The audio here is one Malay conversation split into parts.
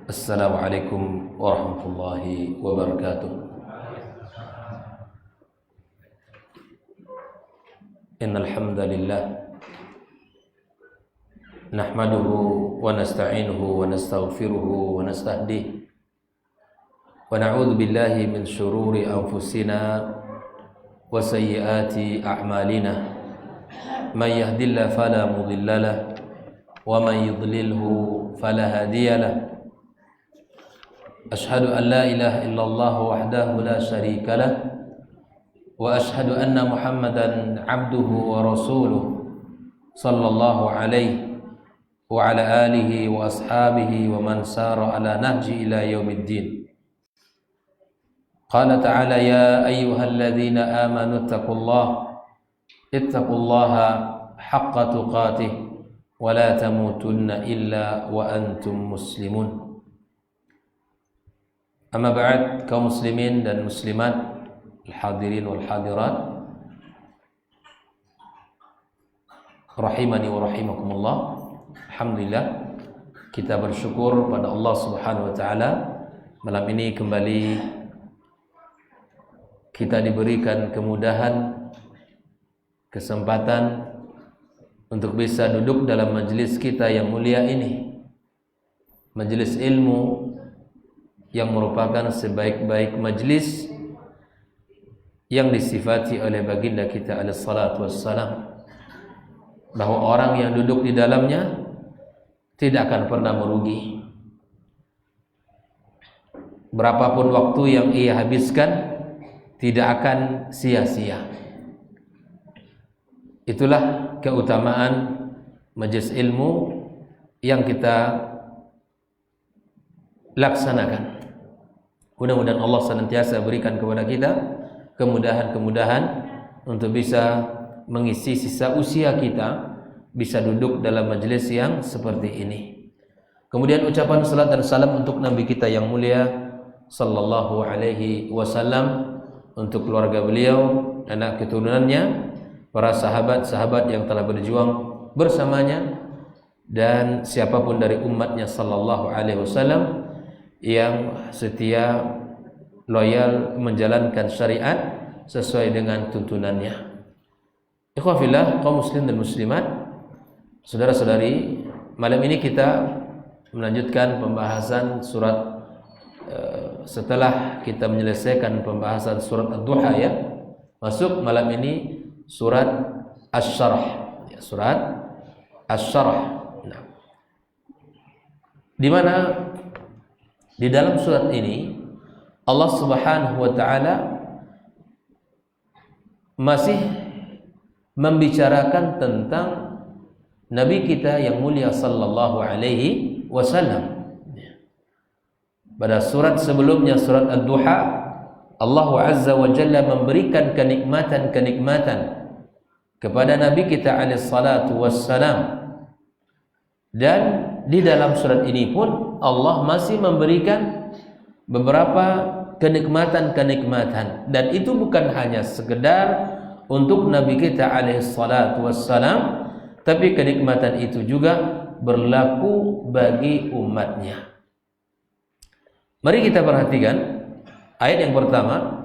Assalamualaikum warahmatullahi wabarakatuh. Innal hamdalillah nahmaduhu wa nasta'inuhu wa nastaghfiruhu wa nastahdihi wa na'udzu billahi min shururi anfusina wa sayyiati a'malina. Man yahdihillahu fala mudilla lahu wa man yudlilhu fala hadiya lahu. Ashhadu an la ilaha illallah wahdahu la syarika lah wa ashhadu anna Muhammadan abduhu wa rasuluh sallallahu alaihi wa ala alihi wa ashabihi wa man sara ala nahji ila yaumiddin. Qala ta'ala ya ayyuhalladzina amanu ittaqullaha haqqa tuqatih wa la tamutunna illa wa antum muslimun. Amma ba'd, kaum muslimin dan muslimat, al-hadirin wal hadirat, rahimani wa rahimakumullah. Alhamdulillah, kita bersyukur pada Allah Subhanahu wa taala. Malam ini kembali kita diberikan kemudahan, kesempatan untuk bisa duduk dalam majelis kita yang mulia ini, majelis ilmu yang merupakan sebaik-baik majlis yang disifati oleh baginda kita alaihi salatu wassalam, bahwa orang yang duduk di dalamnya tidak akan pernah merugi. Berapapun waktu yang ia habiskan tidak akan sia-sia. Itulah keutamaan majlis ilmu yang kita laksanakan. Mudah-mudahan Allah senantiasa berikan kepada kita kemudahan-kemudahan untuk bisa mengisi sisa usia kita, bisa duduk dalam majelis yang seperti ini. Kemudian ucapan salat dan salam untuk Nabi kita yang mulia sallallahu alaihi wasallam, untuk keluarga beliau, anak keturunannya, para sahabat-sahabat yang telah berjuang bersamanya, dan siapapun dari umatnya sallallahu alaihi wasallam yang setia, loyal menjalankan syariat sesuai dengan tuntunannya. Ikhwafillah, kaum muslim dan muslimat, saudara-saudari, malam ini kita melanjutkan pembahasan surat setelah kita menyelesaikan pembahasan surat Ad-Duha, ya. Masuk malam ini surat Asy-Syarh, ya, surat Asy-Syarh. Nah, di mana di dalam surat ini Allah Subhanahu wa taala masih membicarakan tentang Nabi kita yang mulia sallallahu alaihi wasallam. Pada surat sebelumnya, surat Ad-Duha, Allah Azza wa Jalla memberikan kenikmatan-kenikmatan kepada Nabi kita alaihi salatu wassalam. Dan di dalam surat ini pun Allah masih memberikan beberapa kenikmatan-kenikmatan, dan itu bukan hanya sekedar untuk Nabi kita alaihi salatu wassalam, tapi kenikmatan itu juga berlaku bagi umatnya. Mari kita perhatikan ayat yang pertama.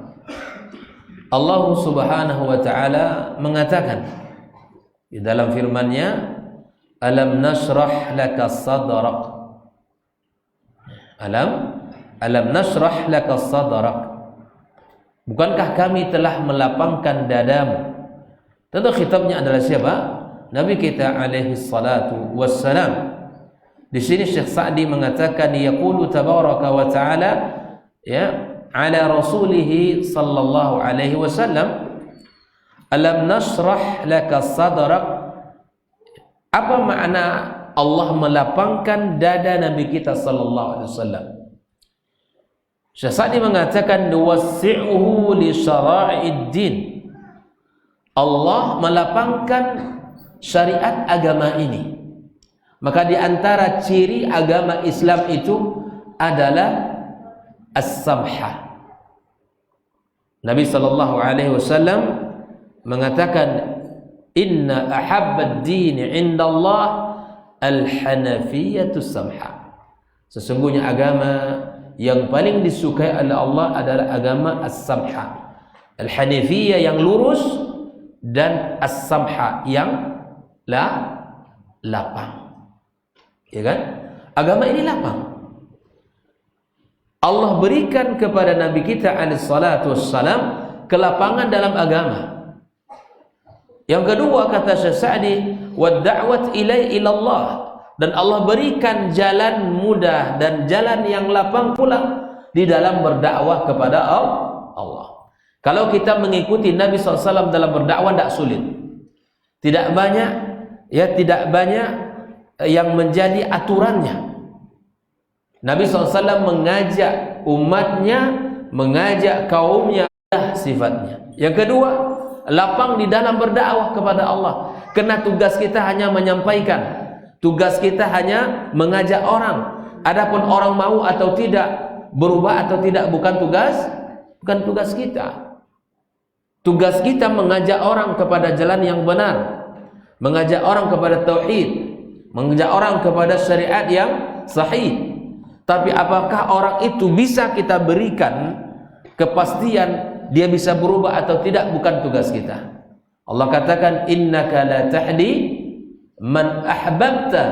Allah Subhanahu wa taala mengatakan di dalam firman-Nya, alam nashrah laka sadrak. Alam nashrah laka sadrak. Bukankah kami telah melapangkan dadamu? Tentu khitabnya adalah siapa? Nabi kita alaihi salatu wassalam. Di sini Syekh Sa'di mengatakan, yaqulu tabaraka wa ta'ala, ya, ala rasulih sallallahu alaihi wasallam, alam nashrah laka sadrak. Apa makna Allah melapangkan dada Nabi kita sallallahu alaihi wasallam? Syekh Sa'di mengatakan, nuwassi'uhu li syara'id din. Allah melapangkan syariat agama ini. Maka di antara ciri agama Islam itu adalah as-samha. Nabi sallallahu alaihi wasallam mengatakan, inna ahabbad din 'inda Allah al-hanafiyatu samha. Sesungguhnya agama yang paling disukai oleh Allah adalah agama as-samha. Al-Hanifiyah yang lurus dan as-samha yang lapang. Ya kan? Agama ini lapang. Allah berikan kepada Nabi kita alaihi salatu wassalam kelapangan dalam agama. Yang kedua kata Syekh Sa'di, wa da'wat ila Allah, dan Allah berikan jalan mudah dan jalan yang lapang pula di dalam berdakwah kepada Allah. Kalau kita mengikuti Nabi SAW dalam berdakwah tidak sulit. Tidak banyak yang menjadi aturannya. Nabi SAW mengajak umatnya, mengajak kaumnya sifatnya. Yang kedua, lapang di dalam berdakwah kepada Allah. Karena tugas kita hanya menyampaikan, tugas kita hanya mengajak orang. Adapun orang mau atau tidak, berubah atau tidak, bukan tugas kita. Tugas kita mengajak orang kepada jalan yang benar, mengajak orang kepada tauhid, mengajak orang kepada syariat yang sahih. Tapi apakah orang itu bisa kita berikan kepastian dia bisa berubah atau tidak? Bukan tugas kita. Allah katakan, innaka la tahdi man ahbabta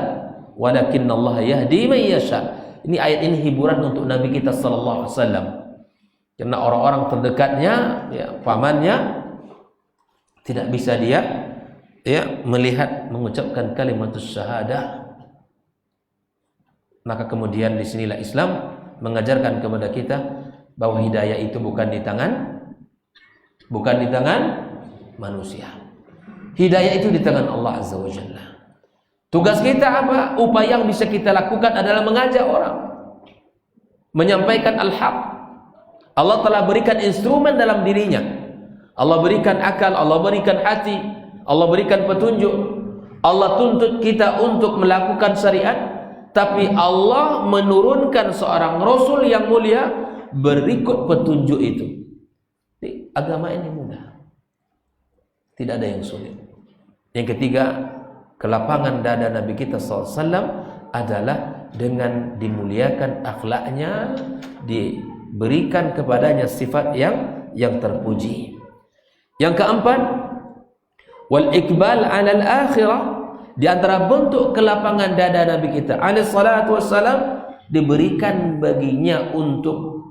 walakinnallaha yahdi man yasha. Ini ayat ini hiburan untuk Nabi kita sallallahu alaihi wasallam. Karena orang-orang terdekatnya, pamannya, tidak bisa dia melihat mengucapkan kalimatus syahadah. Maka kemudian disinilah Islam mengajarkan kepada kita bahwa hidayah itu bukan di tangan manusia. Hidayah itu di tangan Allah Azza wa Jalla. Tugas kita apa? Upaya yang bisa kita lakukan adalah mengajak orang, menyampaikan al-haq. Allah telah berikan instrumen dalam dirinya. Allah berikan akal, Allah berikan hati, Allah berikan petunjuk. Allah tuntut kita untuk melakukan syariat. Tapi Allah menurunkan seorang Rasul yang mulia berikut petunjuk itu. Jadi, agama ini mudah, tidak ada yang sulit. Yang ketiga, kelapangan dada Nabi kita SAW adalah dengan dimuliakan akhlaknya, diberikan kepadanya sifat yang terpuji. Yang keempat, wal ikbal 'alal akhirah. Di antara bentuk kelapangan dada Nabi kita alaihi salatu wassalam, diberikan baginya untuk